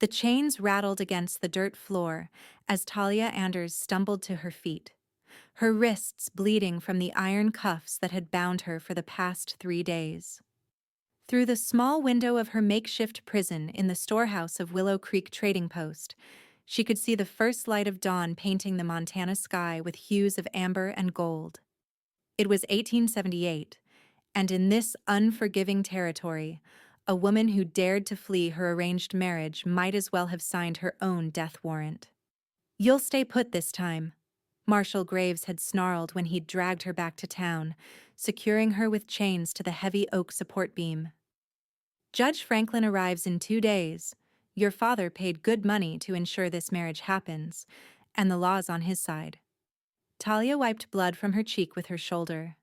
The chains rattled against the dirt floor as Talia Anders stumbled to her feet, her wrists bleeding from the iron cuffs that had bound her for the past 3 days. Through the small window of her makeshift prison in the storehouse of Willow Creek Trading Post, she could see the first light of dawn painting the Montana sky with hues of amber and gold. It was 1878, and in this unforgiving territory, a woman who dared to flee her arranged marriage might as well have signed her own death warrant. "You'll stay put this time," Marshal Graves had snarled when he'd dragged her back to town, securing her with chains to the heavy oak support beam. "Judge Franklin arrives in 2 days. Your father paid good money to ensure this marriage happens, and the law's on his side." Talia wiped blood from her cheek with her shoulder,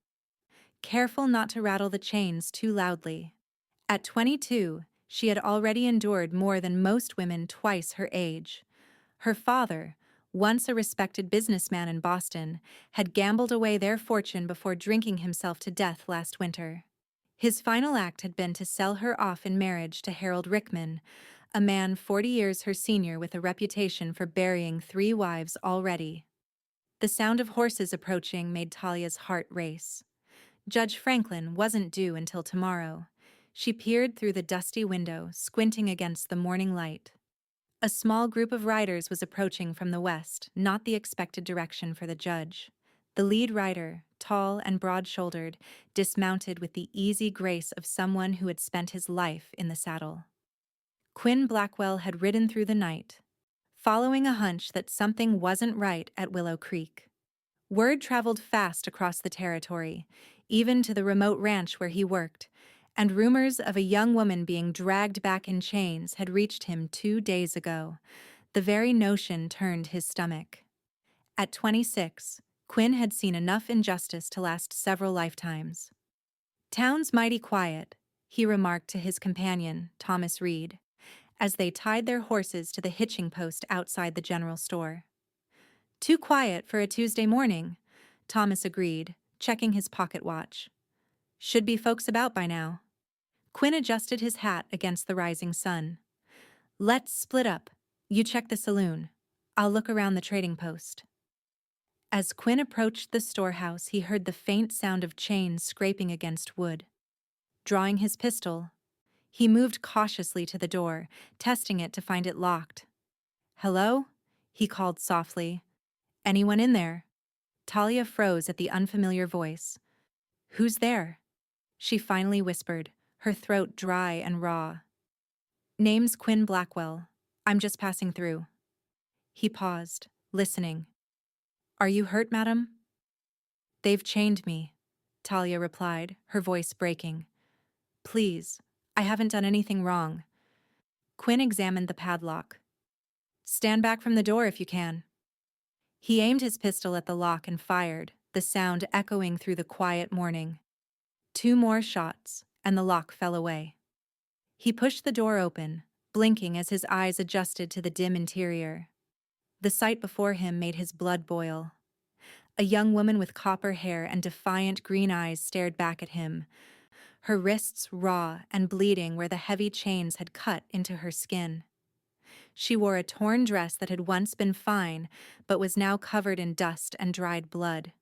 careful not to rattle the chains too loudly. At 22, she had already endured more than most women twice her age. Her father, once a respected businessman in Boston, had gambled away their fortune before drinking himself to death last winter. His final act had been to sell her off in marriage to Harold Rickman, a man 40 years her senior with a reputation for burying 3 wives already. The sound of horses approaching made Talia's heart race. Judge Franklin wasn't due until tomorrow. She peered through the dusty window, squinting against the morning light. A small group of riders was approaching from the west, not the expected direction for the judge. The lead rider, tall and broad-shouldered, dismounted with the easy grace of someone who had spent his life in the saddle. Quinn Blackwell had ridden through the night, following a hunch that something wasn't right at Willow Creek. Word traveled fast across the territory, even to the remote ranch where he worked, and rumors of a young woman being dragged back in chains had reached him 2 days ago. The very notion turned his stomach. At 26, Quinn had seen enough injustice to last several lifetimes. "Town's mighty quiet," he remarked to his companion, Thomas Reed, as they tied their horses to the hitching post outside the general store. "Too quiet for a Tuesday morning," Thomas agreed, checking his pocket watch. "Should be folks about by now." Quinn adjusted his hat against the rising sun. "Let's split up. You check the saloon. I'll look around the trading post." As Quinn approached the storehouse, he heard the faint sound of chains scraping against wood. Drawing his pistol, he moved cautiously to the door, testing it to find it locked. "Hello?" he called softly. "Anyone in there?" Talia froze at the unfamiliar voice. "Who's there?" she finally whispered, her throat dry and raw. "Name's Quinn Blackwell. I'm just passing through." He paused, listening. "Are you hurt, madam?" "They've chained me," Talia replied, her voice breaking. "Please, I haven't done anything wrong." Quinn examined the padlock. "Stand back from the door if you can." He aimed his pistol at the lock and fired, the sound echoing through the quiet morning. 2 more shots, and the lock fell away. He pushed the door open, blinking as his eyes adjusted to the dim interior. The sight before him made his blood boil. A young woman with copper hair and defiant green eyes stared back at him, her wrists raw and bleeding where the heavy chains had cut into her skin. She wore a torn dress that had once been fine, but was now covered in dust and dried blood.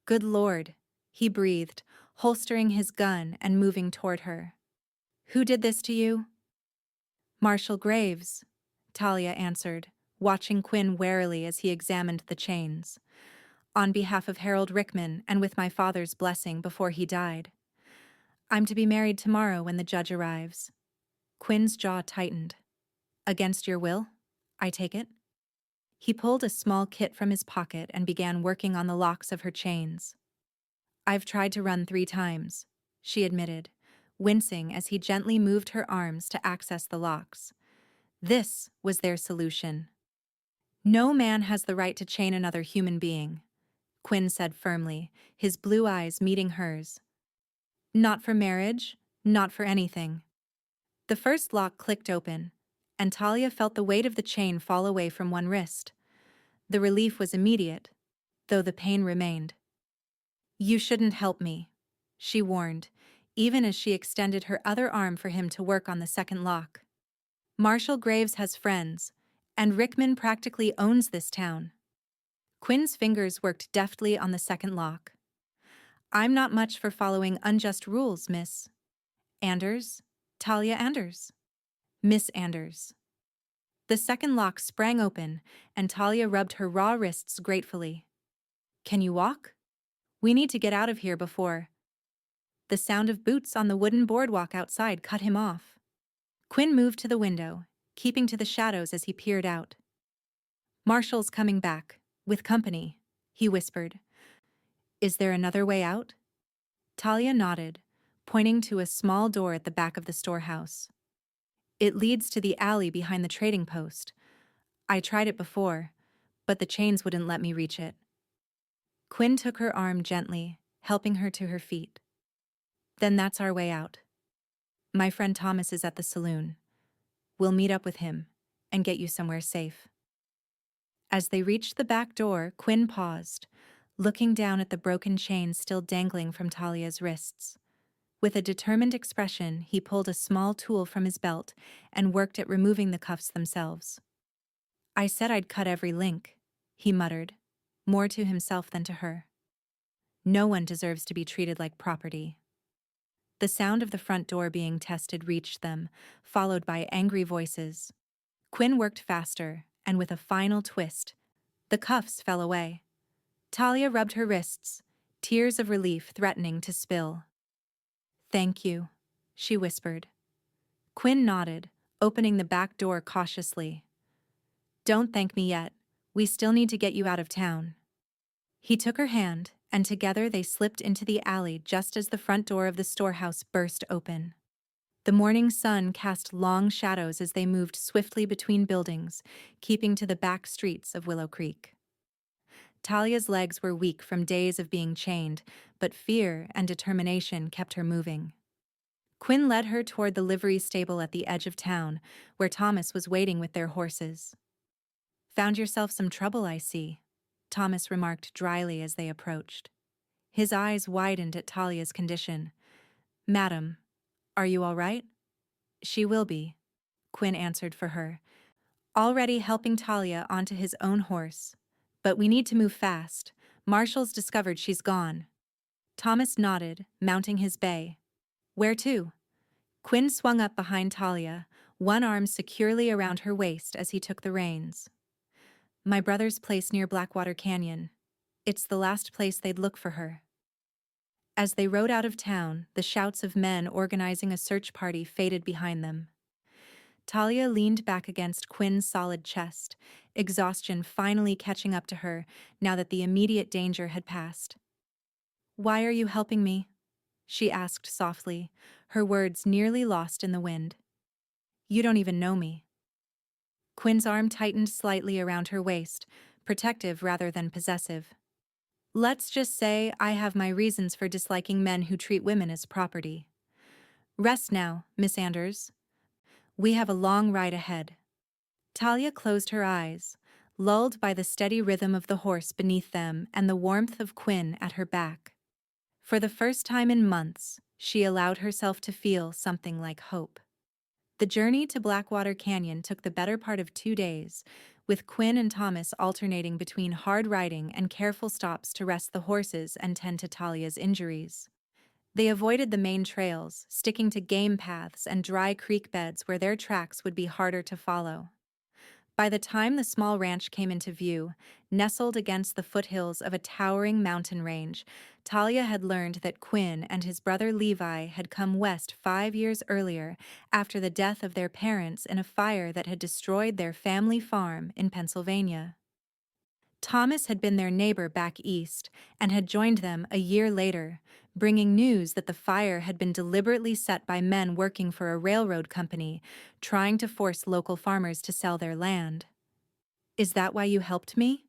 "Good Lord," he breathed, holstering his gun and moving toward her. "Who did this to you?" "Marshal Graves," Talia answered, watching Quinn warily as he examined the chains. "On behalf of Harold Rickman and with my father's blessing before he died. I'm to be married tomorrow when the judge arrives." Quinn's jaw tightened. "Against your will, I take it?" He pulled a small kit from his pocket and began working on the locks of her chains. "I've tried to run 3 times, she admitted, wincing as he gently moved her arms to access the locks. This was their solution. "No man has the right to chain another human being," Quinn said firmly, his blue eyes meeting hers. "Not for marriage, not for anything." The first lock clicked open, and Talia felt the weight of the chain fall away from one wrist. The relief was immediate, though the pain remained. "You shouldn't help me," she warned, even as she extended her other arm for him to work on the second lock. Marshall Graves has friends, and Rickman practically owns this town. Quinn's fingers worked deftly on the second lock. I'm not much for following unjust rules, Miss Anders. Talia Anders. Miss Anders. The second lock sprang open, and Talia rubbed her raw wrists gratefully. Can you walk? We need to get out of here before. The sound of boots on the wooden boardwalk outside cut him off. Quinn moved to the window, keeping to the shadows as he peered out. Marshall's coming back, with company, he whispered. Is there another way out? Talia nodded, pointing to a small door at the back of the storehouse. It leads to the alley behind the trading post. I tried it before, but the chains wouldn't let me reach it. Quinn took her arm gently, helping her to her feet. Then that's our way out. My friend Thomas is at the saloon. We'll meet up with him and get you somewhere safe. As they reached the back door, Quinn paused, looking down at the broken chain still dangling from Talia's wrists. With a determined expression, he pulled a small tool from his belt and worked at removing the cuffs themselves. I said I'd cut every link, he muttered, more to himself than to her. No one deserves to be treated like property. The sound of the front door being tested reached them, followed by angry voices. Quinn worked faster, and with a final twist, the cuffs fell away. Talia rubbed her wrists, tears of relief threatening to spill. Thank you, she whispered. Quinn nodded, opening the back door cautiously. Don't thank me yet. We still need to get you out of town. He took her hand, and together they slipped into the alley just as the front door of the storehouse burst open. The morning sun cast long shadows as they moved swiftly between buildings, keeping to the back streets of Willow Creek. Talia's legs were weak from days of being chained, but fear and determination kept her moving. Quinn led her toward the livery stable at the edge of town, where Thomas was waiting with their horses. Found yourself some trouble, I see, Thomas remarked dryly as they approached. His eyes widened at Talia's condition. Madam, are you all right? She will be, Quinn answered for her, already helping Talia onto his own horse. But we need to move fast. Marshall's discovered she's gone. Thomas nodded, mounting his bay. Where to? Quinn swung up behind Talia, one arm securely around her waist as he took the reins. My brother's place near Blackwater Canyon. It's the last place they'd look for her. As they rode out of town, the shouts of men organizing a search party faded behind them. Talia leaned back against Quinn's solid chest, exhaustion finally catching up to her now that the immediate danger had passed. Why are you helping me? She asked softly, her words nearly lost in the wind. You don't even know me. Quinn's arm tightened slightly around her waist, protective rather than possessive. Let's just say I have my reasons for disliking men who treat women as property. Rest now, Miss Anders. We have a long ride ahead. Talia closed her eyes, lulled by the steady rhythm of the horse beneath them and the warmth of Quinn at her back. For the first time in months, she allowed herself to feel something like hope. The journey to Blackwater Canyon took the better part of 2 days, with Quinn and Thomas alternating between hard riding and careful stops to rest the horses and tend to Talia's injuries. They avoided the main trails, sticking to game paths and dry creek beds where their tracks would be harder to follow. By the time the small ranch came into view, nestled against the foothills of a towering mountain range, Talia had learned that Quinn and his brother Levi had come west 5 years earlier after the death of their parents in a fire that had destroyed their family farm in Pennsylvania. Thomas had been their neighbor back east and had joined them a year later, bringing news that the fire had been deliberately set by men working for a railroad company, trying to force local farmers to sell their land. Is that why you helped me?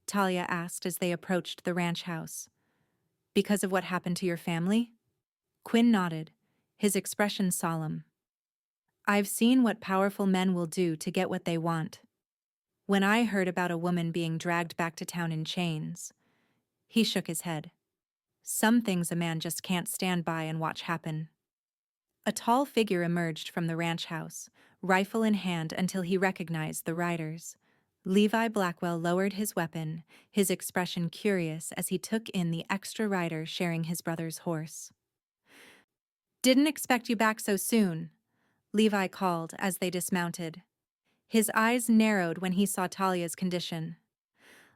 Talia asked as they approached the ranch house. Because of what happened to your family? Quinn nodded, his expression solemn. I've seen what powerful men will do to get what they want. When I heard about a woman being dragged back to town in chains, he shook his head. Some things a man just can't stand by and watch happen. A tall figure emerged from the ranch house, rifle in hand until he recognized the riders. Levi Blackwell lowered his weapon, his expression curious as he took in the extra rider sharing his brother's horse. "Didn't expect you back so soon," Levi called as they dismounted. His eyes narrowed when he saw Talia's condition.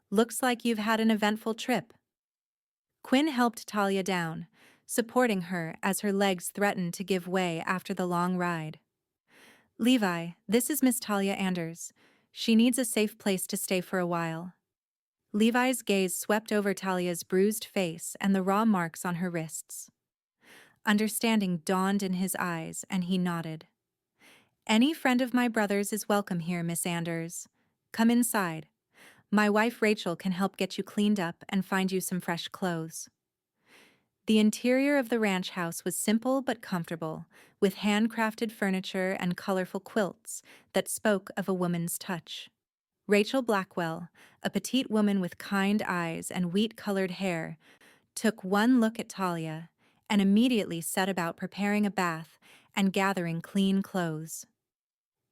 "Looks like you've had an eventful trip." Quinn helped Talia down, supporting her as her legs threatened to give way after the long ride. "Levi, this is Miss Talia Anders. She needs a safe place to stay for a while." Levi's gaze swept over Talia's bruised face and the raw marks on her wrists. Understanding dawned in his eyes, and he nodded. "Any friend of my brother's is welcome here, Miss Anders. Come inside. My wife Rachel can help get you cleaned up and find you some fresh clothes." The interior of the ranch house was simple but comfortable, with handcrafted furniture and colorful quilts that spoke of a woman's touch. Rachel Blackwell, a petite woman with kind eyes and wheat-colored hair, took one look at Talia and immediately set about preparing a bath and gathering clean clothes.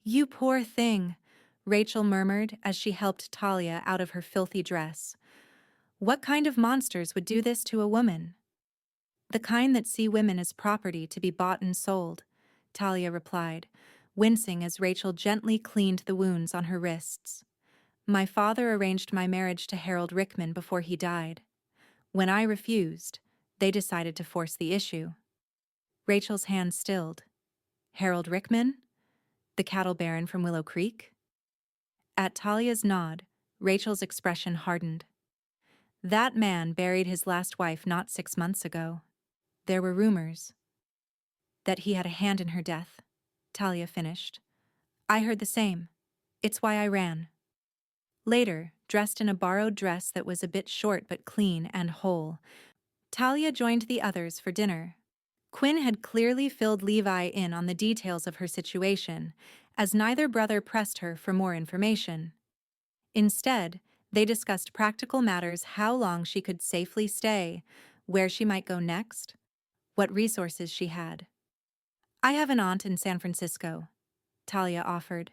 "You poor thing," Rachel murmured as she helped Talia out of her filthy dress. "What kind of monsters would do this to a woman?" "The kind that see women as property to be bought and sold," Talia replied, wincing as Rachel gently cleaned the wounds on her wrists. "My father arranged my marriage to Harold Rickman before he died. When I refused, they decided to force the issue." Rachel's hand stilled. "Harold Rickman? The cattle baron from Willow Creek?" At Talia's nod, Rachel's expression hardened. "That man buried his last wife not 6 months ago. There were rumors that he had a hand in her death," Talia finished. "I heard the same. It's why I ran." Later, dressed in a borrowed dress that was a bit short but clean and whole, Talia joined the others for dinner. Quinn had clearly filled Levi in on the details of her situation, as neither brother pressed her for more information. Instead, they discussed practical matters: how long she could safely stay, where she might go next, what resources she had. "I have an aunt in San Francisco," Talia offered.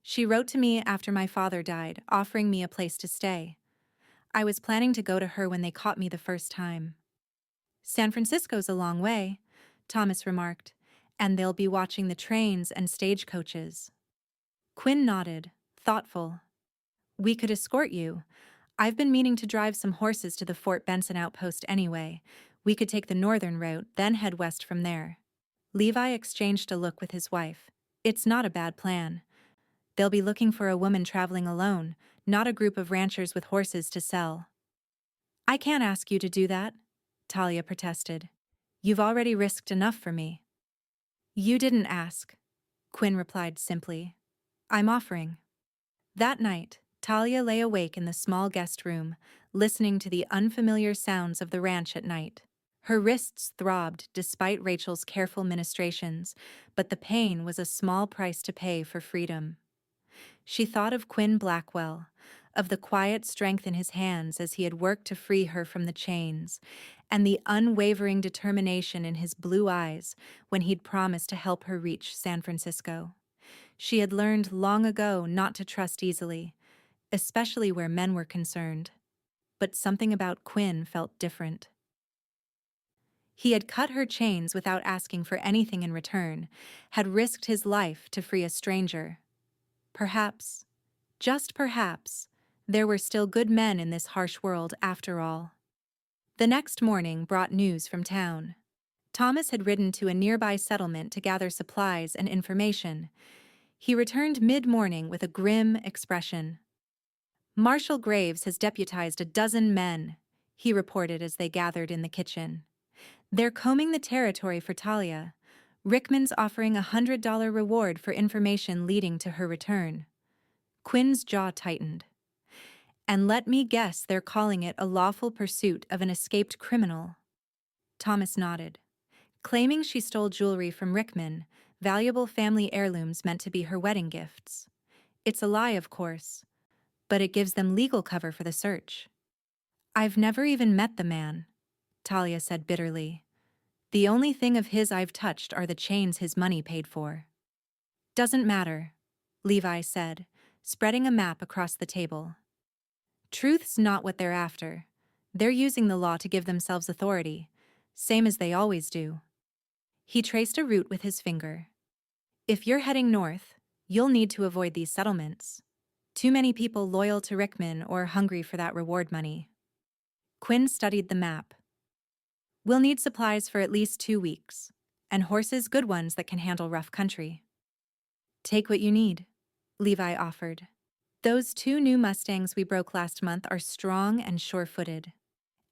"She wrote to me after my father died, offering me a place to stay. I was planning to go to her when they caught me the first time." "San Francisco's a long way," Thomas remarked, "and they'll be watching the trains and stagecoaches." Quinn nodded, thoughtful. "We could escort you. I've been meaning to drive some horses to the Fort Benson outpost anyway. We could take the northern route, then head west from there." Levi exchanged a look with his wife. "It's not a bad plan. They'll be looking for a woman traveling alone, not a group of ranchers with horses to sell." "I can't ask you to do that," Talia protested. "You've already risked enough for me." "You didn't ask," Quinn replied simply. "I'm offering." That night, Talia lay awake in the small guest room, listening to the unfamiliar sounds of the ranch at night. Her wrists throbbed despite Rachel's careful ministrations, but the pain was a small price to pay for freedom. She thought of Quinn Blackwell, of the quiet strength in his hands as he had worked to free her from the chains, and the unwavering determination in his blue eyes when he'd promised to help her reach San Francisco. She had learned long ago not to trust easily, especially where men were concerned. But something about Quinn felt different. He had cut her chains without asking for anything in return, had risked his life to free a stranger. Perhaps, just perhaps, there were still good men in this harsh world after all. The next morning brought news from town. Thomas had ridden to a nearby settlement to gather supplies and information. He returned mid-morning with a grim expression. "Marshal Graves has deputized 12 men," he reported as they gathered in the kitchen. "They're combing the territory for Talia. Rickman's offering a $100 reward for information leading to her return." Quinn's jaw tightened. "And let me guess they're calling it a lawful pursuit of an escaped criminal." Thomas nodded. "Claiming she stole jewelry from Rickman, valuable family heirlooms meant to be her wedding gifts. It's a lie, of course, but it gives them legal cover for the search." "I've never even met the man," Talia said bitterly. "The only thing of his I've touched are the chains his money paid for." Doesn't matter, Levi said, spreading a map across the table. Truth's not what they're after. They're using the law to give themselves authority, same as they always do. He traced a route with his finger. If you're heading north, you'll need to avoid these settlements. Too many people loyal to Rickman or hungry for that reward money. Quinn studied the map. We'll need supplies for at least 2 weeks, and horses, good ones that can handle rough country. Take what you need, Levi offered. Those 2 new Mustangs we broke last month are strong and sure-footed.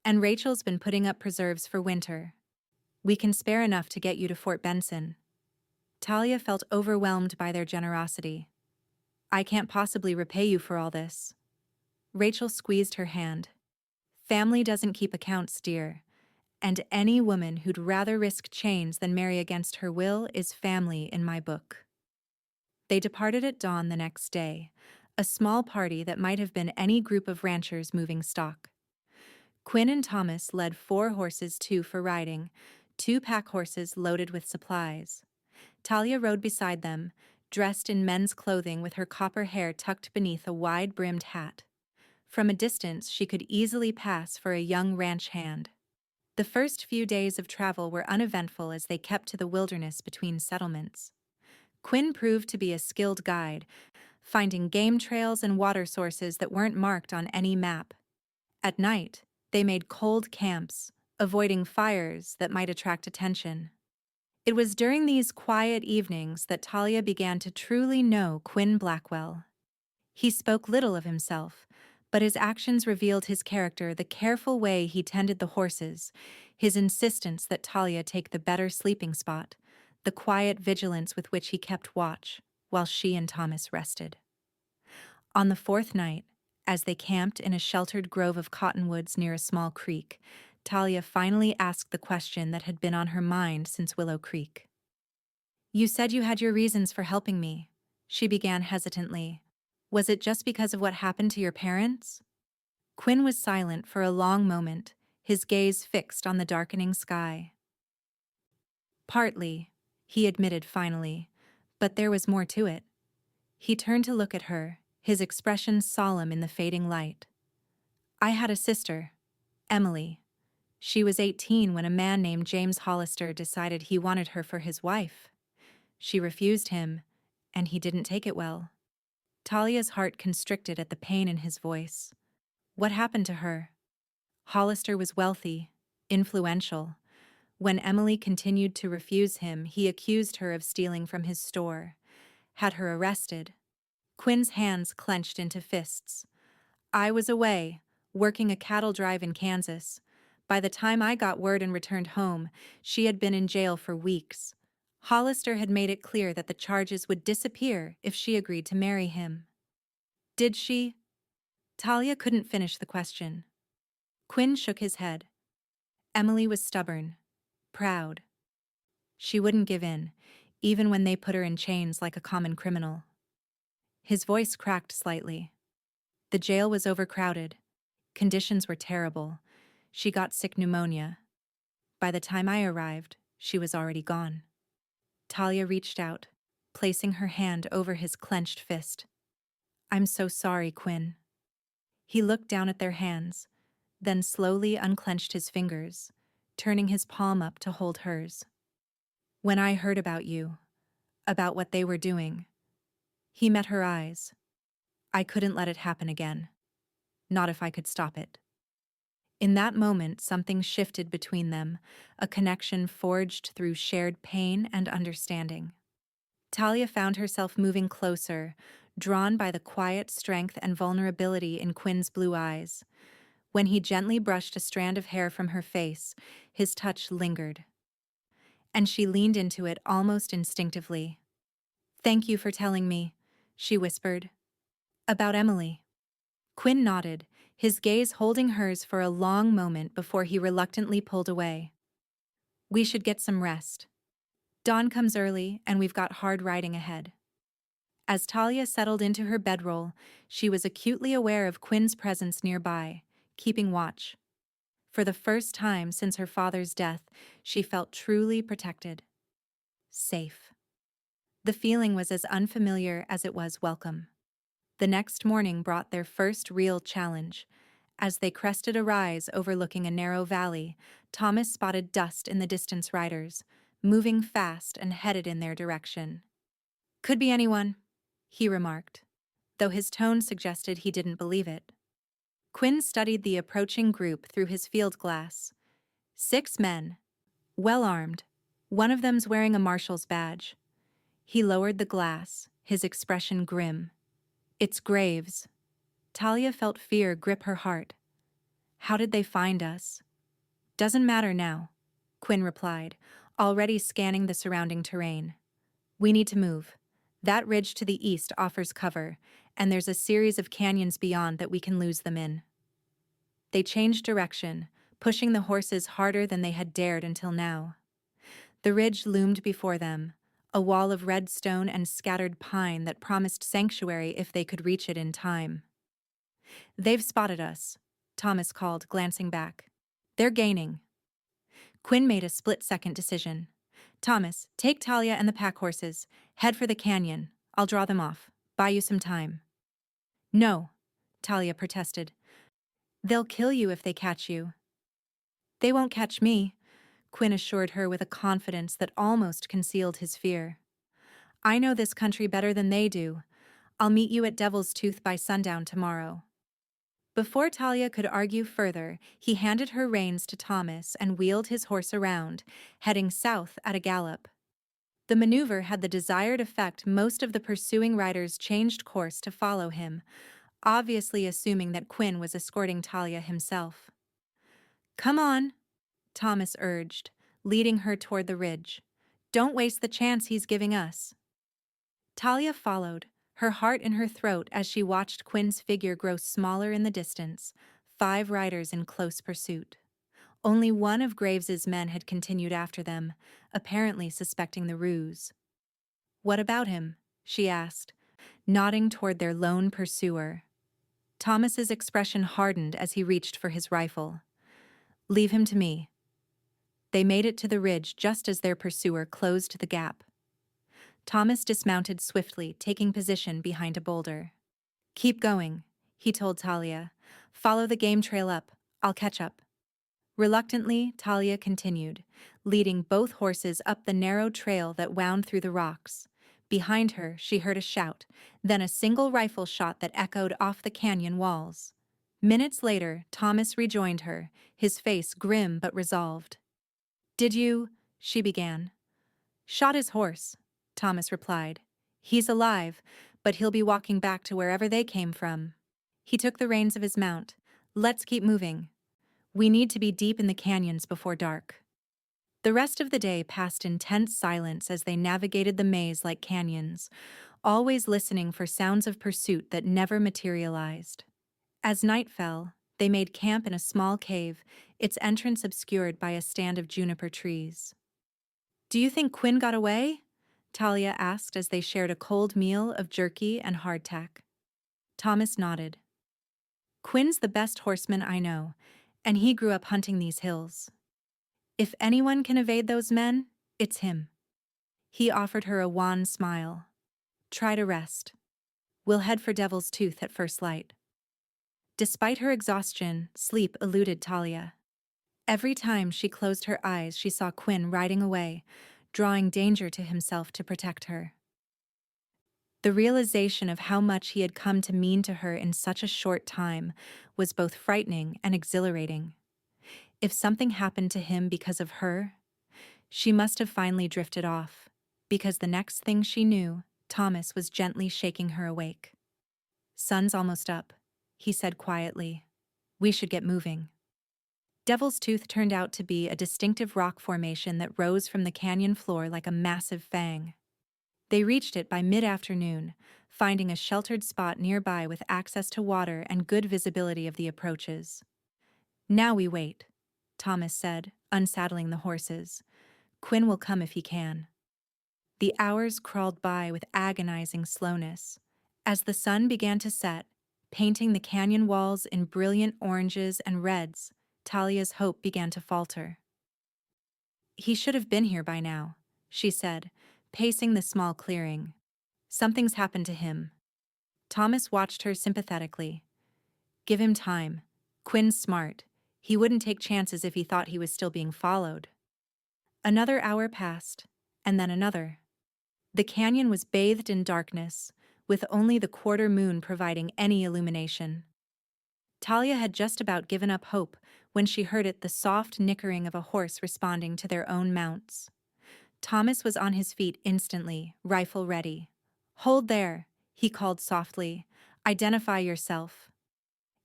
And Rachel's been putting up preserves for winter. We can spare enough to get you to Fort Benson. Talia felt overwhelmed by their generosity. I can't possibly repay you for all this. Rachel squeezed her hand. Family doesn't keep accounts, dear. And any woman who'd rather risk chains than marry against her will is family in my book. They departed at dawn the next day, a small party that might have been any group of ranchers moving stock. Quinn and Thomas led 4 horses, 2 for riding, 2 pack horses loaded with supplies. Talia rode beside them, dressed in men's clothing with her copper hair tucked beneath a wide-brimmed hat. From a distance, she could easily pass for a young ranch hand. The first few days of travel were uneventful as they kept to the wilderness between settlements. Quinn proved to be a skilled guide, finding game trails and water sources that weren't marked on any map. At night, they made cold camps, avoiding fires that might attract attention. It was during these quiet evenings that Talia began to truly know Quinn Blackwell. He spoke little of himself, but his actions revealed his character, the careful way he tended the horses, his insistence that Talia take the better sleeping spot, the quiet vigilance with which he kept watch while she and Thomas rested. On the 4th night, as they camped in a sheltered grove of cottonwoods near a small creek, Talia finally asked the question that had been on her mind since Willow Creek. You said you had your reasons for helping me, she began hesitantly. Was it just because of what happened to your parents? Quinn was silent for a long moment, his gaze fixed on the darkening sky. Partly, he admitted finally, but there was more to it. He turned to look at her, his expression solemn in the fading light. I had a sister, Emily. She was 18 when a man named James Hollister decided he wanted her for his wife. She refused him, and he didn't take it well. Talia's heart constricted at the pain in his voice. What happened to her? Hollister was wealthy, influential. When Emily continued to refuse him, he accused her of stealing from his store, had her arrested. Quinn's hands clenched into fists. I was away, working a cattle drive in Kansas. By the time I got word and returned home, she had been in jail for weeks. Hollister had made it clear that the charges would disappear if she agreed to marry him. Did she? Talia couldn't finish the question. Quinn shook his head. Emily was stubborn, proud. She wouldn't give in, even when they put her in chains like a common criminal. His voice cracked slightly. The jail was overcrowded. Conditions were terrible. She got sick pneumonia. By the time I arrived, she was already gone. Talia reached out, placing her hand over his clenched fist. I'm so sorry, Quinn. He looked down at their hands, then slowly unclenched his fingers, turning his palm up to hold hers. When I heard about you, about what they were doing, he met her eyes. I couldn't let it happen again. Not if I could stop it. In that moment, something shifted between them, a connection forged through shared pain and understanding. Talia found herself moving closer, drawn by the quiet strength and vulnerability in Quinn's blue eyes. When he gently brushed a strand of hair from her face, his touch lingered. And she leaned into it almost instinctively. Thank you for telling me, she whispered. About Emily. Quinn nodded, his gaze holding hers for a long moment before he reluctantly pulled away. We should get some rest. Dawn comes early, and we've got hard riding ahead. As Talia settled into her bedroll, she was acutely aware of Quinn's presence nearby, keeping watch. For the first time since her father's death, she felt truly protected. Safe. The feeling was as unfamiliar as it was welcome. The next morning brought their first real challenge. As they crested a rise overlooking a narrow valley, Thomas spotted dust in the distance riders, moving fast and headed in their direction. "Could be anyone," he remarked, though his tone suggested he didn't believe it. Quinn studied the approaching group through his field glass. 6 men, well armed. One of them's wearing a marshal's badge. He lowered the glass, his expression grim. "It's Graves." Talia felt fear grip her heart. "How did they find us?" "Doesn't matter now," Quinn replied, already scanning the surrounding terrain. "We need to move. That ridge to the east offers cover, and there's a series of canyons beyond that we can lose them in." They changed direction, pushing the horses harder than they had dared until now. The ridge loomed before them, a wall of red stone and scattered pine that promised sanctuary if they could reach it in time. "They've spotted us," Thomas called, glancing back. "They're gaining." Quinn made a split-second decision. "Thomas, take Talia and the pack horses. Head for the canyon. I'll draw them off. Buy you some time." "No," Talia protested. "They'll kill you if they catch you." "They won't catch me," Quinn assured her with a confidence that almost concealed his fear. "I know this country better than they do. I'll meet you at Devil's Tooth by sundown tomorrow." Before Talia could argue further, he handed her reins to Thomas and wheeled his horse around, heading south at a gallop. The maneuver had the desired effect. Most of the pursuing riders changed course to follow him, obviously assuming that Quinn was escorting Talia himself. "Come on," Thomas urged, leading her toward the ridge. "Don't waste the chance he's giving us." Talia followed, her heart in her throat as she watched Quinn's figure grow smaller in the distance, 5 riders in close pursuit. Only one of Graves's men had continued after them, apparently suspecting the ruse. "What about him?" she asked, nodding toward their lone pursuer. Thomas's expression hardened as he reached for his rifle. "Leave him to me." They made it to the ridge just as their pursuer closed the gap. Thomas dismounted swiftly, taking position behind a boulder. "Keep going," he told Talia. "Follow the game trail up. I'll catch up." Reluctantly, Talia continued, leading both horses up the narrow trail that wound through the rocks. Behind her, she heard a shout, then a single rifle shot that echoed off the canyon walls. Minutes later, Thomas rejoined her, his face grim but resolved. "Did you—" she began. "Shot his horse," Thomas replied. "He's alive, but he'll be walking back to wherever they came from." He took the reins of his mount. "Let's keep moving. We need to be deep in the canyons before dark." The rest of the day passed in tense silence as they navigated the maze like canyons, always listening for sounds of pursuit that never materialized. As night fell, they made camp in a small cave, its entrance obscured by a stand of juniper trees. "Do you think Quinn got away?" Talia asked as they shared a cold meal of jerky and hardtack. Thomas nodded. "Quinn's the best horseman I know, and he grew up hunting these hills. If anyone can evade those men, it's him." He offered her a wan smile. "Try to rest. We'll head for Devil's Tooth at first light." Despite her exhaustion, sleep eluded Talia. Every time she closed her eyes, she saw Quinn riding away, drawing danger to himself to protect her. The realization of how much he had come to mean to her in such a short time was both frightening and exhilarating. If something happened to him because of her, she must have finally drifted off, because the next thing she knew, Thomas was gently shaking her awake. "Sun's almost up," he said quietly. "We should get moving." Devil's Tooth turned out to be a distinctive rock formation that rose from the canyon floor like a massive fang. They reached it by mid-afternoon, finding a sheltered spot nearby with access to water and good visibility of the approaches. "Now we wait," Thomas said, unsaddling the horses. "Quinn will come if he can." The hours crawled by with agonizing slowness. As the sun began to set, painting the canyon walls in brilliant oranges and reds, Talia's hope began to falter. "He should have been here by now," she said, pacing the small clearing. Something's happened to him. Thomas watched her sympathetically. Give him time. Quinn's smart. He wouldn't take chances if he thought he was still being followed. Another hour passed, and then another. The canyon was bathed in darkness, with only the quarter moon providing any illumination. Talia had just about given up hope when she heard the soft nickering of a horse responding to their own mounts. Thomas was on his feet instantly, rifle ready. "Hold there," he called softly. "Identify yourself."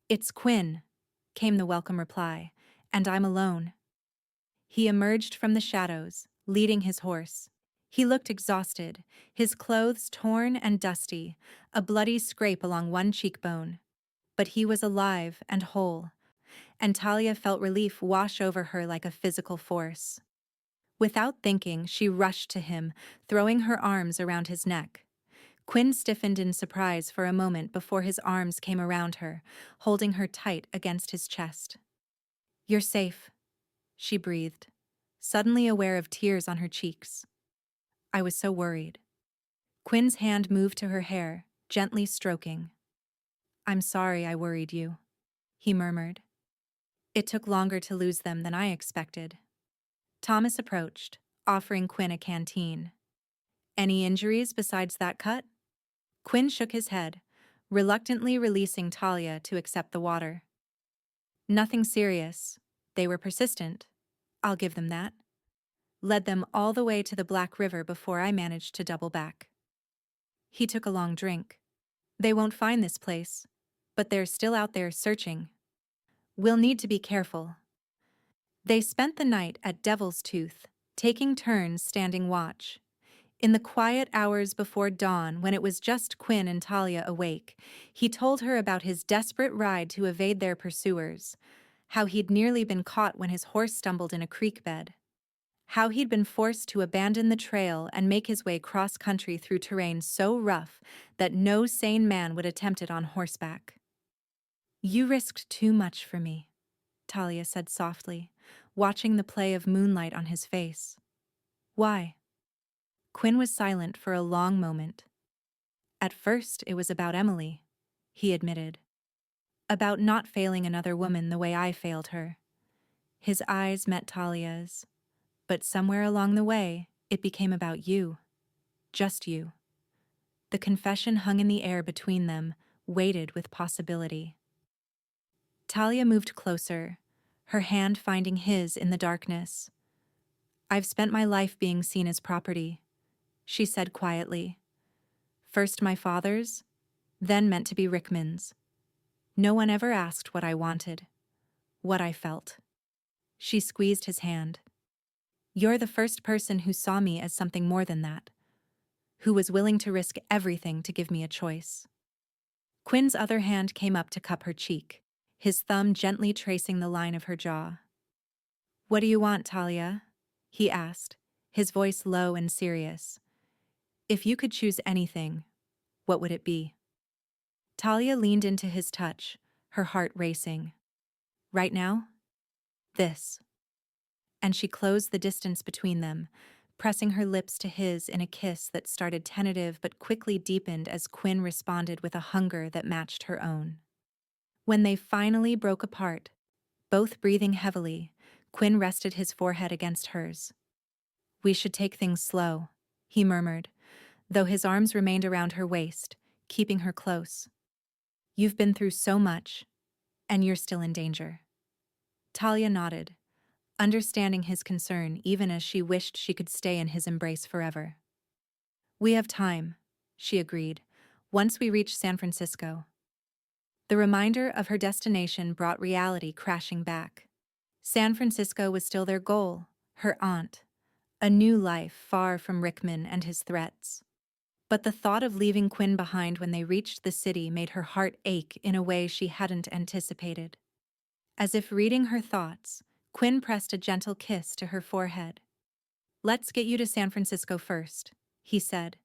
"It's Quinn," came the welcome reply, "and I'm alone." He emerged from the shadows, leading his horse. He looked exhausted, his clothes torn and dusty, a bloody scrape along one cheekbone. But he was alive and whole, and Talia felt relief wash over her like a physical force. Without thinking, she rushed to him, throwing her arms around his neck. Quinn stiffened in surprise for a moment before his arms came around her, holding her tight against his chest. "You're safe," she breathed, suddenly aware of tears on her cheeks. "I was so worried." Quinn's hand moved to her hair, gently stroking. "I'm sorry I worried you," he murmured. "It took longer to lose them than I expected." Thomas approached, offering Quinn a canteen. "Any injuries besides that cut?" Quinn shook his head, reluctantly releasing Talia to accept the water. "Nothing serious. They were persistent. I'll give them that. Led them all the way to the Black River before I managed to double back." He took a long drink. "They won't find this place, but they're still out there searching. We'll need to be careful." They spent the night at Devil's Tooth, taking turns standing watch. In the quiet hours before dawn, when it was just Quinn and Talia awake, he told her about his desperate ride to evade their pursuers, how he'd nearly been caught when his horse stumbled in a creek bed, how he'd been forced to abandon the trail and make his way cross-country through terrain so rough that no sane man would attempt it on horseback. "You risked too much for me," Talia said softly, watching the play of moonlight on his face. "Why?" Quinn was silent for a long moment. "At first, it was about Emily," he admitted. "About not failing another woman the way I failed her." His eyes met Talia's. "But somewhere along the way, it became about you. Just you." The confession hung in the air between them, weighted with possibility. Talia moved closer, her hand finding his in the darkness. "I've spent my life being seen as property," she said quietly. "First my father's, then meant to be Rickman's. No one ever asked what I wanted, what I felt." She squeezed his hand. "You're the first person who saw me as something more than that, who was willing to risk everything to give me a choice." Quinn's other hand came up to cup her cheek, his thumb gently tracing the line of her jaw. "What do you want, Talia?" he asked, his voice low and serious. "If you could choose anything, what would it be?" Talia leaned into his touch, her heart racing. "Right now? This." And she closed the distance between them, pressing her lips to his in a kiss that started tentative but quickly deepened as Quinn responded with a hunger that matched her own. When they finally broke apart, both breathing heavily, Quinn rested his forehead against hers. "We should take things slow," he murmured, though his arms remained around her waist, keeping her close. "You've been through so much, and you're still in danger." Talia nodded, understanding his concern even as she wished she could stay in his embrace forever. "We have time," she agreed, "once we reach San Francisco." The reminder of her destination brought reality crashing back. San Francisco was still their goal, her aunt, a new life far from Rickman and his threats. But the thought of leaving Quinn behind when they reached the city made her heart ache in a way she hadn't anticipated. As if reading her thoughts, Quinn pressed a gentle kiss to her forehead. "Let's get you to San Francisco first," he said.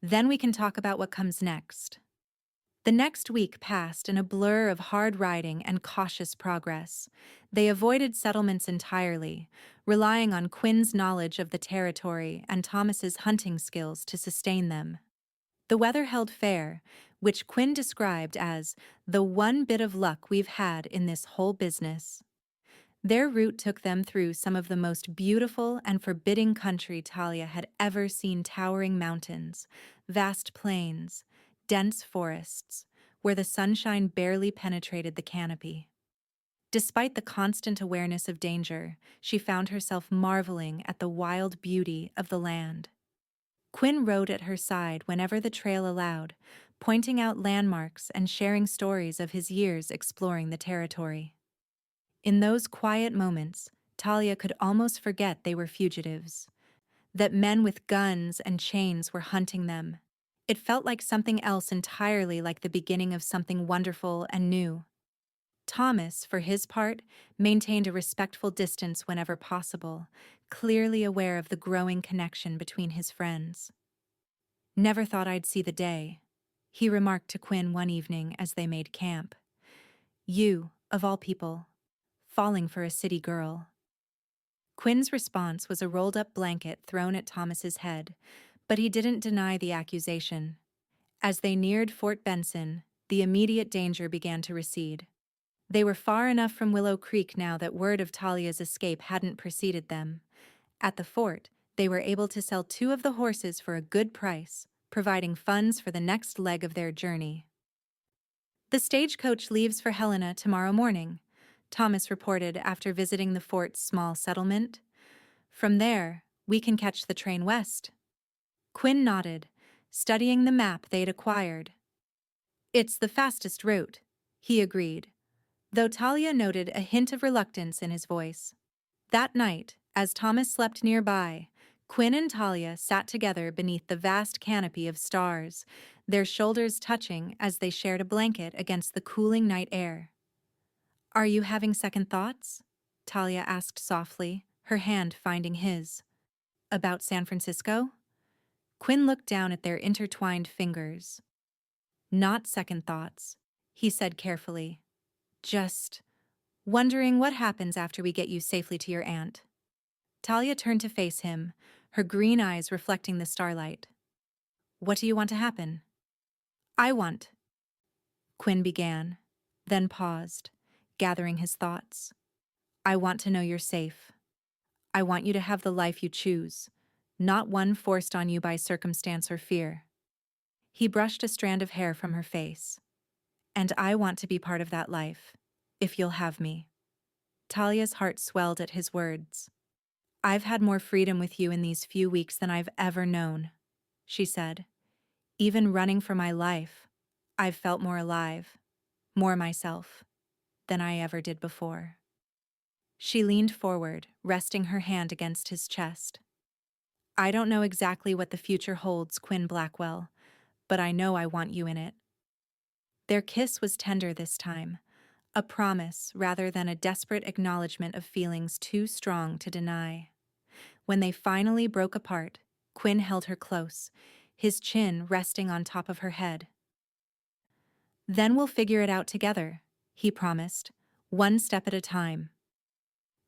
"Then we can talk about what comes next." The next week passed in a blur of hard riding and cautious progress. They avoided settlements entirely, relying on Quinn's knowledge of the territory and Thomas's hunting skills to sustain them. The weather held fair, which Quinn described as the one bit of luck we've had in this whole business. Their route took them through some of the most beautiful and forbidding country Talia had ever seen: towering mountains, vast plains, dense forests, where the sunshine barely penetrated the canopy. Despite the constant awareness of danger, she found herself marveling at the wild beauty of the land. Quinn rode at her side whenever the trail allowed, pointing out landmarks and sharing stories of his years exploring the territory. In those quiet moments, Talia could almost forget they were fugitives, that men with guns and chains were hunting them. It felt like something else entirely, like the beginning of something wonderful and new. Thomas, for his part, maintained a respectful distance whenever possible, clearly aware of the growing connection between his friends. "Never thought I'd see the day," he remarked to Quinn one evening as they made camp. "You, of all people, falling for a city girl." Quinn's response was a rolled-up blanket thrown at Thomas's head, but he didn't deny the accusation. As they neared Fort Benson, the immediate danger began to recede. They were far enough from Willow Creek now that word of Talia's escape hadn't preceded them. At the fort, they were able to sell 2 of the horses for a good price, providing funds for the next leg of their journey. "The stagecoach leaves for Helena tomorrow morning," Thomas reported after visiting the fort's small settlement. "From there, we can catch the train west." Quinn nodded, studying the map they'd acquired. "It's the fastest route," he agreed, though Talia noted a hint of reluctance in his voice. That night, as Thomas slept nearby, Quinn and Talia sat together beneath the vast canopy of stars, their shoulders touching as they shared a blanket against the cooling night air. "Are you having second thoughts?" Talia asked softly, her hand finding his. "About San Francisco?" Quinn looked down at their intertwined fingers. "Not second thoughts," he said carefully. "Just wondering what happens after we get you safely to your aunt." Talia turned to face him, her green eyes reflecting the starlight. "What do you want to happen?" "I want," Quinn began, then paused, gathering his thoughts. "I want to know you're safe. I want you to have the life you choose, not one forced on you by circumstance or fear." He brushed a strand of hair from her face. "And I want to be part of that life, if you'll have me." Talia's heart swelled at his words. "I've had more freedom with you in these few weeks than I've ever known," she said. "Even running for my life, I've felt more alive, more myself, than I ever did before." She leaned forward, resting her hand against his chest. "I don't know exactly what the future holds, Quinn Blackwell, but I know I want you in it." Their kiss was tender this time, a promise rather than a desperate acknowledgement of feelings too strong to deny. When they finally broke apart, Quinn held her close, his chin resting on top of her head. "Then we'll figure it out together," he promised, "one step at a time."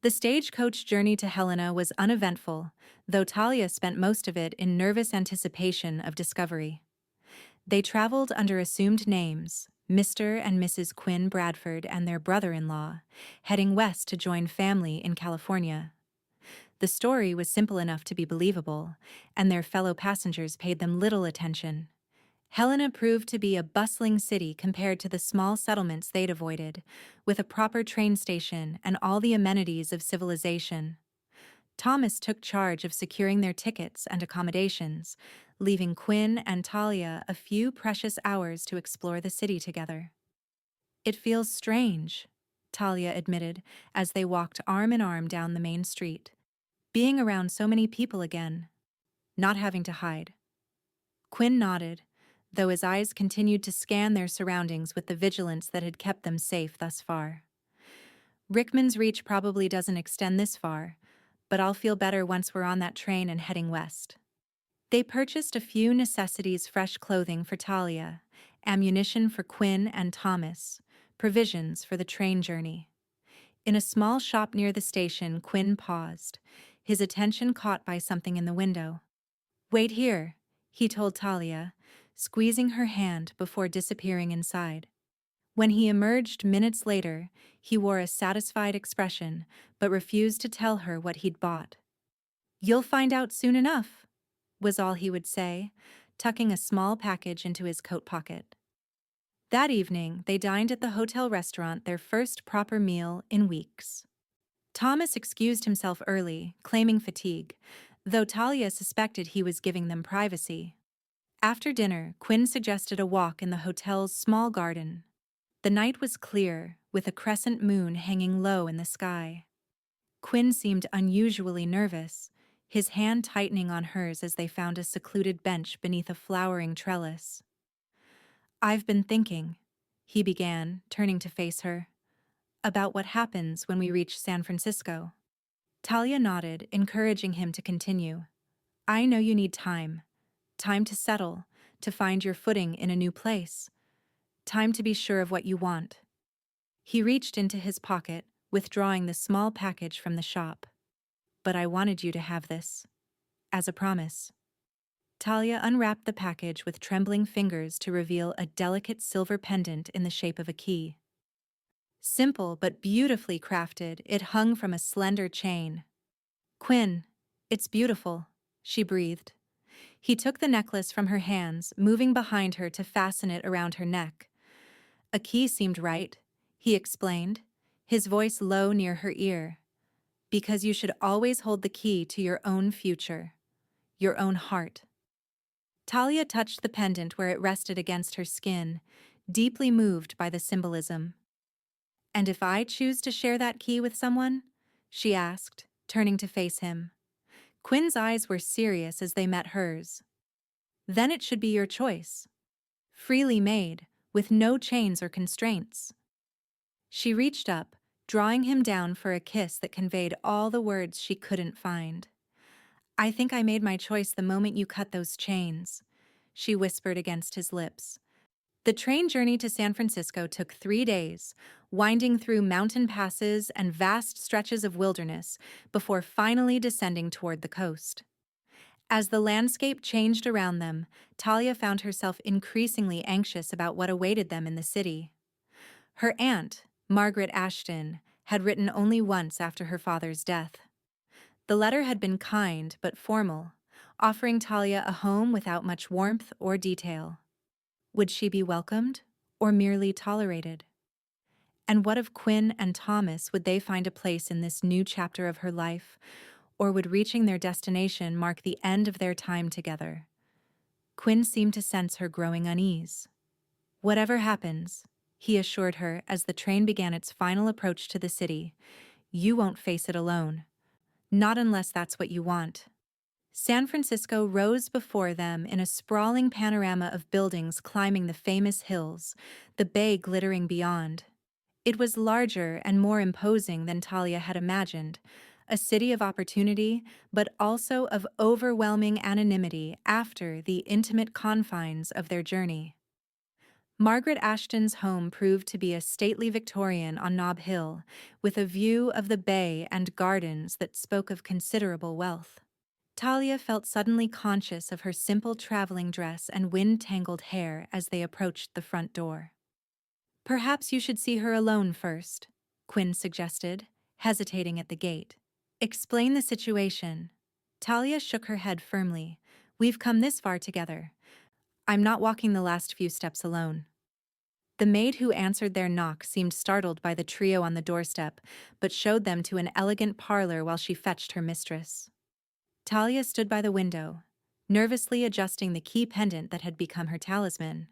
The stagecoach journey to Helena was uneventful, though Talia spent most of it in nervous anticipation of discovery. They traveled under assumed names, Mr. and Mrs. Quinn Bradford and their brother-in-law, heading west to join family in California. The story was simple enough to be believable, and their fellow passengers paid them little attention. Helena proved to be a bustling city compared to the small settlements they'd avoided, with a proper train station and all the amenities of civilization. Thomas took charge of securing their tickets and accommodations, leaving Quinn and Talia a few precious hours to explore the city together. "It feels strange," Talia admitted as they walked arm in arm down the main street. "Being around so many people again. Not having to hide." Quinn nodded, though his eyes continued to scan their surroundings with the vigilance that had kept them safe thus far. "Rickman's reach probably doesn't extend this far, but I'll feel better once we're on that train and heading west." They purchased a few necessities: fresh clothing for Talia, ammunition for Quinn and Thomas, provisions for the train journey. In a small shop near the station, Quinn paused, his attention caught by something in the window. "Wait here," he told Talia, squeezing her hand before disappearing inside. When he emerged minutes later, he wore a satisfied expression, but refused to tell her what he'd bought. "You'll find out soon enough," was all he would say, tucking a small package into his coat pocket. That evening, they dined at the hotel restaurant, their first proper meal in weeks. Thomas excused himself early, claiming fatigue, though Talia suspected he was giving them privacy. After dinner, Quinn suggested a walk in the hotel's small garden. The night was clear, with a crescent moon hanging low in the sky. Quinn seemed unusually nervous, his hand tightening on hers as they found a secluded bench beneath a flowering trellis. "I've been thinking," he began, turning to face her, "about what happens when we reach San Francisco." Talia nodded, encouraging him to continue. "I know you need time. Time to settle, to find your footing in a new place. Time to be sure of what you want." He reached into his pocket, withdrawing the small package from the shop. "But I wanted you to have this, as a promise." Talia unwrapped the package with trembling fingers to reveal a delicate silver pendant in the shape of a key. Simple but beautifully crafted, it hung from a slender chain. "Quinn, it's beautiful," she breathed. He took the necklace from her hands, moving behind her to fasten it around her neck. "A key seemed right," he explained, his voice low near her ear. "Because you should always hold the key to your own future, your own heart." Talia touched the pendant where it rested against her skin, deeply moved by the symbolism. "And if I choose to share that key with someone?" she asked, turning to face him. Quinn's eyes were serious as they met hers. "Then it should be your choice. Freely made, with no chains or constraints." She reached up, drawing him down for a kiss that conveyed all the words she couldn't find. "I think I made my choice the moment you cut those chains," she whispered against his lips. The train journey to San Francisco took 3 days, winding through mountain passes and vast stretches of wilderness before finally descending toward the coast. As the landscape changed around them, Talia found herself increasingly anxious about what awaited them in the city. Her aunt, Margaret Ashton, had written only once after her father's death. The letter had been kind but formal, offering Talia a home without much warmth or detail. Would she be welcomed, or merely tolerated? And what of Quinn and Thomas? Would they find a place in this new chapter of her life, or would reaching their destination mark the end of their time together? Quinn seemed to sense her growing unease. "Whatever happens," he assured her as the train began its final approach to the city, "you won't face it alone. Not unless that's what you want." San Francisco rose before them in a sprawling panorama of buildings climbing the famous hills, the bay glittering beyond. It was larger and more imposing than Talia had imagined, a city of opportunity, but also of overwhelming anonymity after the intimate confines of their journey. Margaret Ashton's home proved to be a stately Victorian on Nob Hill, with a view of the bay and gardens that spoke of considerable wealth. Talia felt suddenly conscious of her simple traveling dress and wind-tangled hair as they approached the front door. "Perhaps you should see her alone first," Quinn suggested, hesitating at the gate. "Explain the situation." Talia shook her head firmly. "We've come this far together. I'm not walking the last few steps alone." The maid who answered their knock seemed startled by the trio on the doorstep, but showed them to an elegant parlor while she fetched her mistress. Talia stood by the window, nervously adjusting the key pendant that had become her talisman.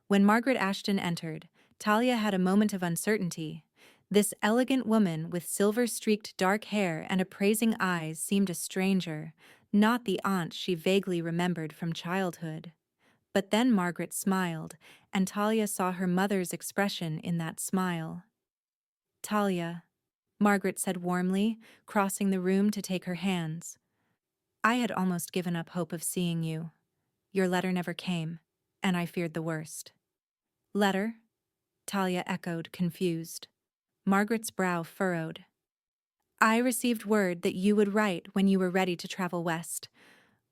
When Margaret Ashton entered, Talia had a moment of uncertainty. This elegant woman with silver-streaked dark hair and appraising eyes seemed a stranger, not the aunt she vaguely remembered from childhood. But then Margaret smiled, and Talia saw her mother's expression in that smile. "Talia," Margaret said warmly, crossing the room to take her hands. "I had almost given up hope of seeing you. Your letter never came, and I feared the worst." "Letter?" Talia echoed, confused. Margaret's brow furrowed. I received word that you would write when you were ready to travel west.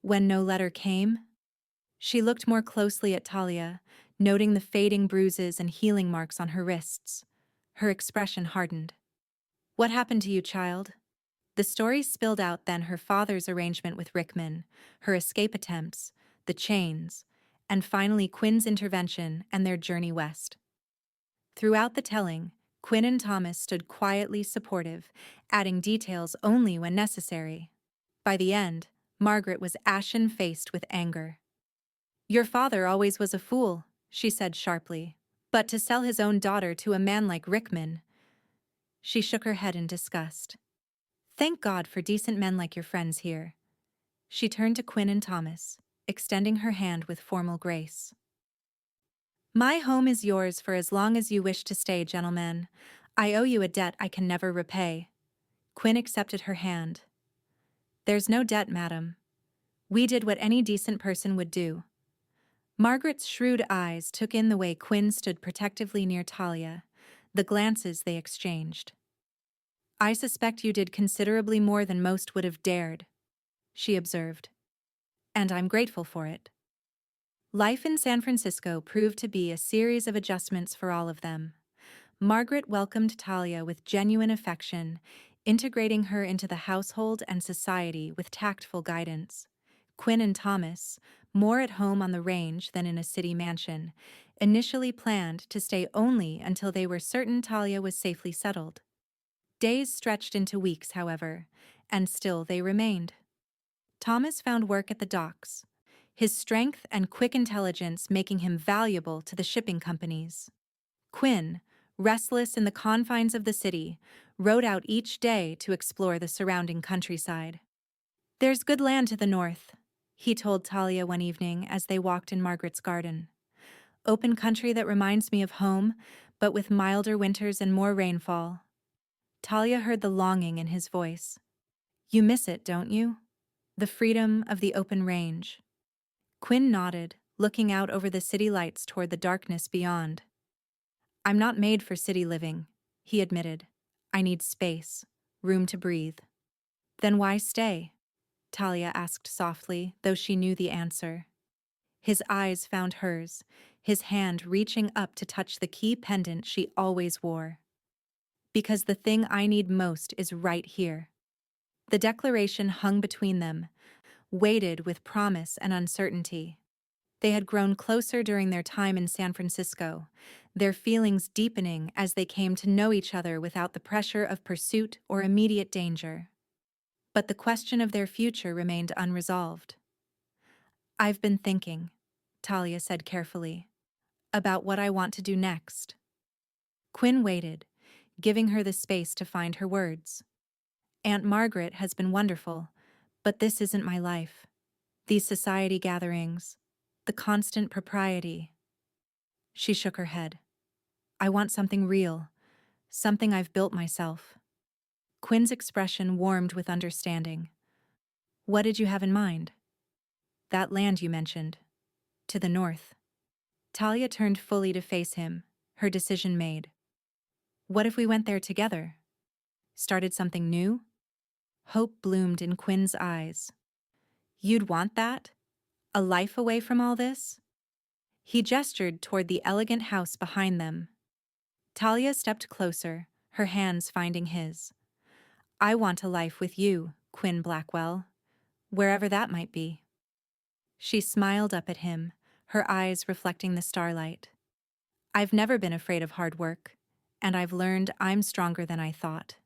When no letter came? She looked more closely at Talia, noting the fading bruises and healing marks on her wrists. Her expression hardened. What happened to you, child? The story spilled out then: her father's arrangement with Rickman, her escape attempts, the chains, and finally Quinn's intervention and their journey west. Throughout the telling, Quinn and Thomas stood quietly supportive, adding details only when necessary. By the end, Margaret was ashen-faced with anger. Your father always was a fool, she said sharply. But to sell his own daughter to a man like Rickman. She shook her head in disgust. Thank God for decent men like your friends here. She turned to Quinn and Thomas, extending her hand with formal grace. My home is yours for as long as you wish to stay, gentlemen. I owe you a debt I can never repay. Quinn accepted her hand. There's no debt, madam. We did what any decent person would do. Margaret's shrewd eyes took in the way Quinn stood protectively near Talia, the glances they exchanged. I suspect you did considerably more than most would have dared, she observed. And I'm grateful for it. Life in San Francisco proved to be a series of adjustments for all of them. Margaret welcomed Talia with genuine affection, integrating her into the household and society with tactful guidance. Quinn and Thomas, more at home on the range than in a city mansion, initially planned to stay only until they were certain Talia was safely settled. Days stretched into weeks, however, and still they remained. Thomas found work at the docks, his strength and quick intelligence making him valuable to the shipping companies. Quinn, restless in the confines of the city, rode out each day to explore the surrounding countryside. There's good land to the north, he told Talia one evening as they walked in Margaret's garden. Open country that reminds me of home, but with milder winters and more rainfall. Talia heard the longing in his voice. You miss it, don't you? The freedom of the open range. Quinn nodded, looking out over the city lights toward the darkness beyond. I'm not made for city living, he admitted. I need space, room to breathe. Then why stay? Talia asked softly, though she knew the answer. His eyes found hers, his hand reaching up to touch the key pendant she always wore. Because the thing I need most is right here. The declaration hung between them, weighted with promise and uncertainty. They had grown closer during their time in San Francisco, their feelings deepening as they came to know each other without the pressure of pursuit or immediate danger. But the question of their future remained unresolved. I've been thinking, Talia said carefully, about what I want to do next. Quinn waited, giving her the space to find her words. Aunt Margaret has been wonderful, but this isn't my life. These society gatherings, the constant propriety. She shook her head. I want something real, something I've built myself. Quinn's expression warmed with understanding. What did you have in mind? That land you mentioned. To the north. Talia turned fully to face him, her decision made. What if we went there together? Started something new? Hope bloomed in Quinn's eyes. You'd want that? A life away from all this? He gestured toward the elegant house behind them. Talia stepped closer, her hands finding his. I want a life with you, Quinn Blackwell, wherever that might be. She smiled up at him, her eyes reflecting the starlight. I've never been afraid of hard work, and I've learned I'm stronger than I thought.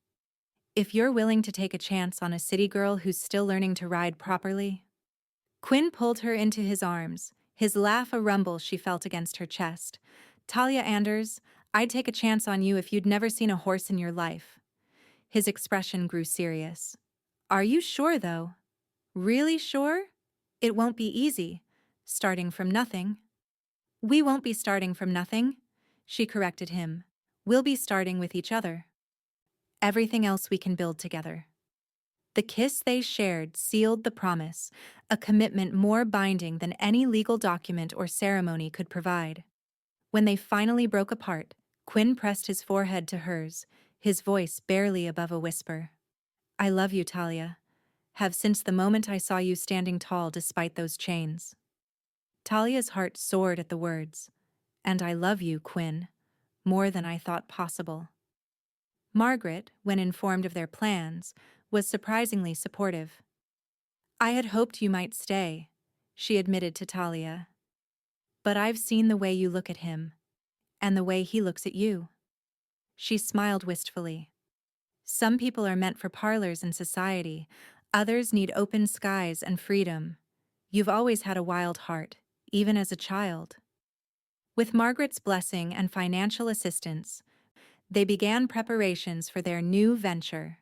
If you're willing to take a chance on a city girl who's still learning to ride properly. Quinn pulled her into his arms, his laugh a rumble she felt against her chest. Talia Anders, I'd take a chance on you if you'd never seen a horse in your life. His expression grew serious. Are you sure, though? Really sure? It won't be easy, starting from nothing. We won't be starting from nothing, she corrected him. We'll be starting with each other. Everything else we can build together. The kiss they shared sealed the promise, a commitment more binding than any legal document or ceremony could provide. When they finally broke apart, Quinn pressed his forehead to hers, his voice barely above a whisper. I love you, Talia. Have since the moment I saw you standing tall despite those chains. Talia's heart soared at the words. And I love you, Quinn, more than I thought possible. Margaret, when informed of their plans, was surprisingly supportive. I had hoped you might stay, she admitted to Talia. But I've seen the way you look at him, and the way he looks at you. She smiled wistfully. Some people are meant for parlors and society, others need open skies and freedom. You've always had a wild heart, even as a child. With Margaret's blessing and financial assistance, they began preparations for their new venture.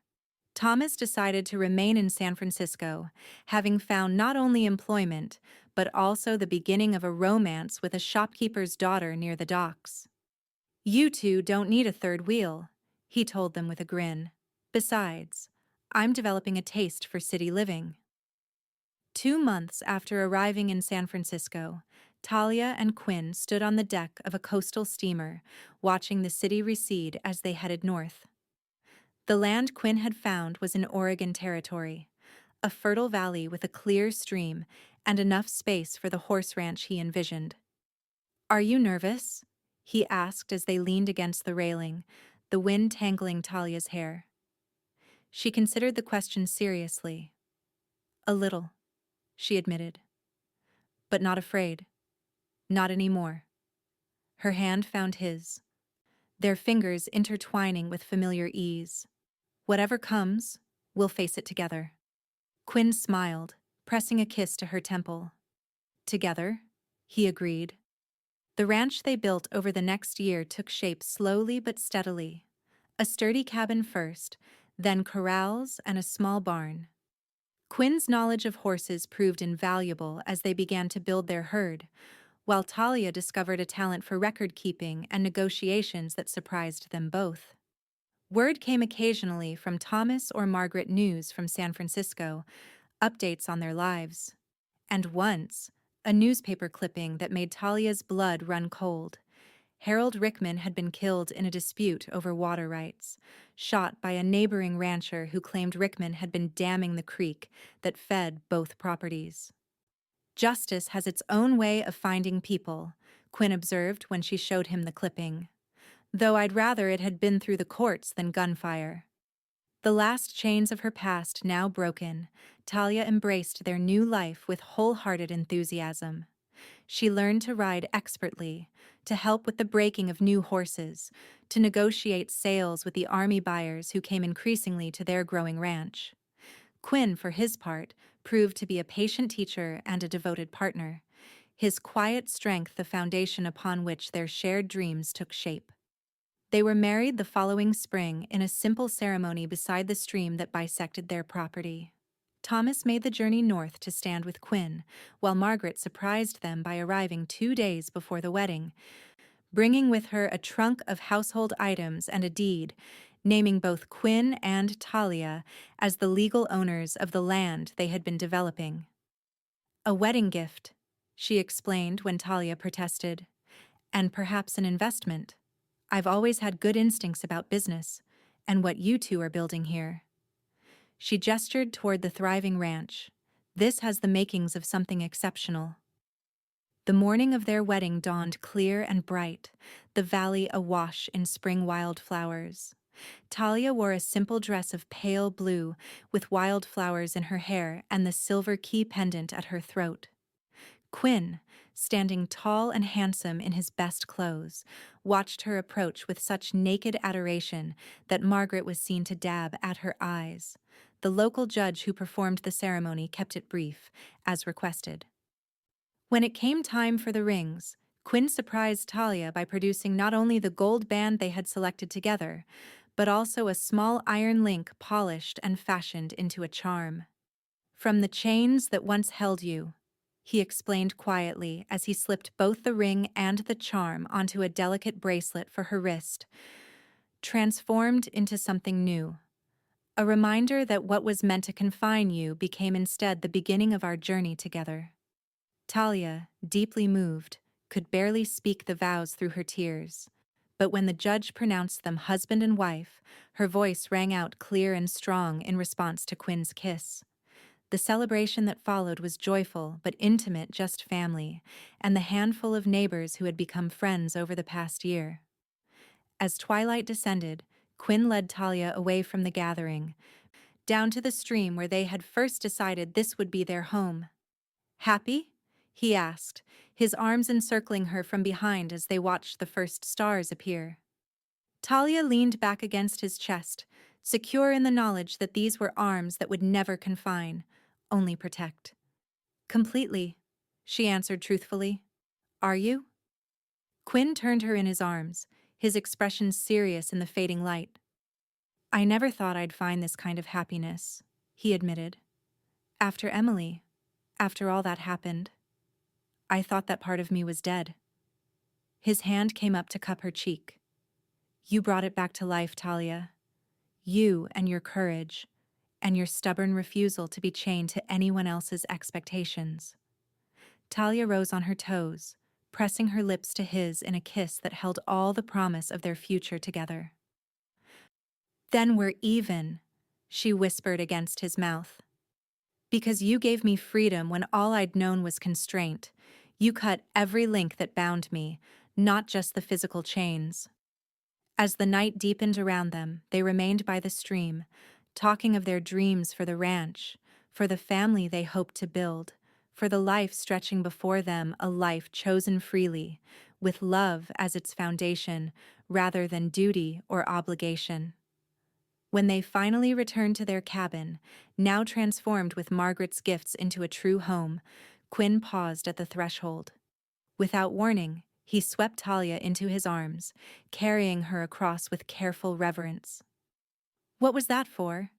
Thomas decided to remain in San Francisco, having found not only employment, but also the beginning of a romance with a shopkeeper's daughter near the docks. You two don't need a third wheel, he told them with a grin. Besides, I'm developing a taste for city living. 2 months after arriving in San Francisco, Talia and Quinn stood on the deck of a coastal steamer, watching the city recede as they headed north. The land Quinn had found was in Oregon Territory, a fertile valley with a clear stream and enough space for the horse ranch he envisioned. Are you nervous? He asked as they leaned against the railing, the wind tangling Talia's hair. She considered the question seriously. A little, she admitted. But not afraid. Not anymore. Her hand found his, their fingers intertwining with familiar ease. Whatever comes, we'll face it together. Quinn smiled, pressing a kiss to her temple. Together, he agreed. The ranch they built over the next year took shape slowly but steadily. A sturdy cabin first, then corrals and a small barn. Quinn's knowledge of horses proved invaluable as they began to build their herd, while Talia discovered a talent for record-keeping and negotiations that surprised them both. Word came occasionally from Thomas or Margaret news from San Francisco, updates on their lives. And once, a newspaper clipping that made Talia's blood run cold. Harold Rickman had been killed in a dispute over water rights, shot by a neighboring rancher who claimed Rickman had been damming the creek that fed both properties. Justice has its own way of finding people, Quinn observed when she showed him the clipping. Though I'd rather it had been through the courts than gunfire. The last chains of her past now broken, Talia embraced their new life with wholehearted enthusiasm. She learned to ride expertly, to help with the breaking of new horses, to negotiate sales with the army buyers who came increasingly to their growing ranch. Quinn, for his part, proved to be a patient teacher and a devoted partner, his quiet strength the foundation upon which their shared dreams took shape. They were married the following spring in a simple ceremony beside the stream that bisected their property. Thomas made the journey north to stand with Quinn, while Margaret surprised them by arriving 2 days before the wedding, bringing with her a trunk of household items and a deed, naming both Quinn and Talia as the legal owners of the land they had been developing. A wedding gift, she explained when Talia protested, and perhaps an investment. I've always had good instincts about business, and what you two are building here. She gestured toward the thriving ranch. This has the makings of something exceptional. The morning of their wedding dawned clear and bright, the valley awash in spring wildflowers. Talia wore a simple dress of pale blue, with wildflowers in her hair and the silver key pendant at her throat. Quinn, standing tall and handsome in his best clothes, watched her approach with such naked adoration that Margaret was seen to dab at her eyes. The local judge who performed the ceremony kept it brief, as requested. When it came time for the rings, Quinn surprised Talia by producing not only the gold band they had selected together, but also a small iron link polished and fashioned into a charm. From the chains that once held you, he explained quietly as he slipped both the ring and the charm onto a delicate bracelet for her wrist, transformed into something new. A reminder that what was meant to confine you became instead the beginning of our journey together. Talia, deeply moved, could barely speak the vows through her tears, but when the judge pronounced them husband and wife, her voice rang out clear and strong in response to Quinn's kiss. The celebration that followed was joyful but intimate, just family, and the handful of neighbors who had become friends over the past year. As twilight descended, Quinn led Talia away from the gathering, down to the stream where they had first decided this would be their home. "Happy?" he asked, his arms encircling her from behind as they watched the first stars appear. Talia leaned back against his chest, secure in the knowledge that these were arms that would never confine, only protect. "Completely," she answered truthfully. "Are you?" Quinn turned her in his arms, his expression serious in the fading light. "I never thought I'd find this kind of happiness," he admitted. "After Emily, after all that happened, I thought that part of me was dead." His hand came up to cup her cheek. "You brought it back to life, Talia. You and your courage, and your stubborn refusal to be chained to anyone else's expectations." Talia rose on her toes, pressing her lips to his in a kiss that held all the promise of their future together. "Then we're even," she whispered against his mouth. "Because you gave me freedom when all I'd known was constraint. You cut every link that bound me, not just the physical chains." As the night deepened around them, they remained by the stream, talking of their dreams for the ranch, for the family they hoped to build, for the life stretching before them, a life chosen freely, with love as its foundation, rather than duty or obligation. When they finally returned to their cabin, now transformed with Margaret's gifts into a true home, Quinn paused at the threshold. Without warning, he swept Talia into his arms, carrying her across with careful reverence. "What was that for?"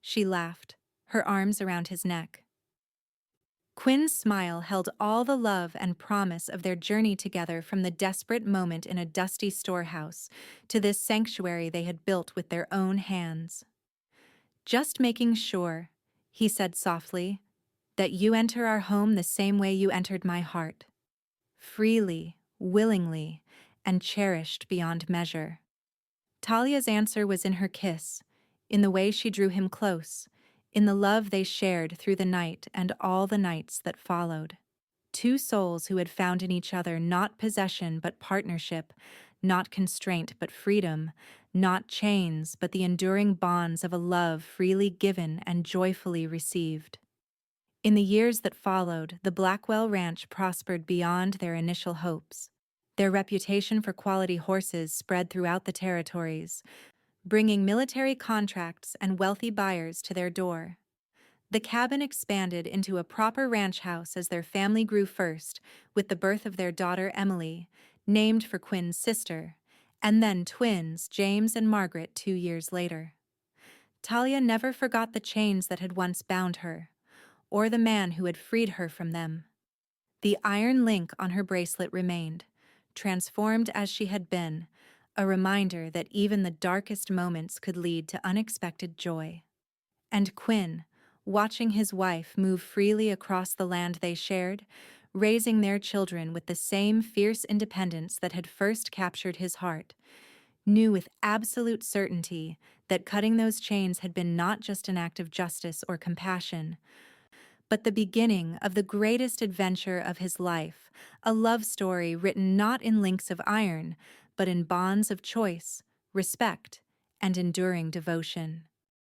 she laughed, her arms around his neck. Quinn's smile held all the love and promise of their journey together, from the desperate moment in a dusty storehouse to this sanctuary they had built with their own hands. "Just making sure," he said softly, "that you enter our home the same way you entered my heart. Freely, willingly, and cherished beyond measure." Talia's answer was in her kiss, in the way she drew him close, in the love they shared through the night and all the nights that followed. Two souls who had found in each other not possession but partnership, not constraint but freedom, not chains but the enduring bonds of a love freely given and joyfully received. In the years that followed, the Blackwell Ranch prospered beyond their initial hopes. Their reputation for quality horses spread throughout the territories, bringing military contracts and wealthy buyers to their door. The cabin expanded into a proper ranch house as their family grew first, with the birth of their daughter Emily, named for Quinn's sister, and then twins James and Margaret 2 years later. Talia never forgot the chains that had once bound her, or the man who had freed her from them. The iron link on her bracelet remained, transformed as she had been, a reminder that even the darkest moments could lead to unexpected joy. And Quinn, watching his wife move freely across the land they shared, raising their children with the same fierce independence that had first captured his heart, knew with absolute certainty that cutting those chains had been not just an act of justice or compassion, but the beginning of the greatest adventure of his life, a love story written not in links of iron, but in bonds of choice, respect, and enduring devotion.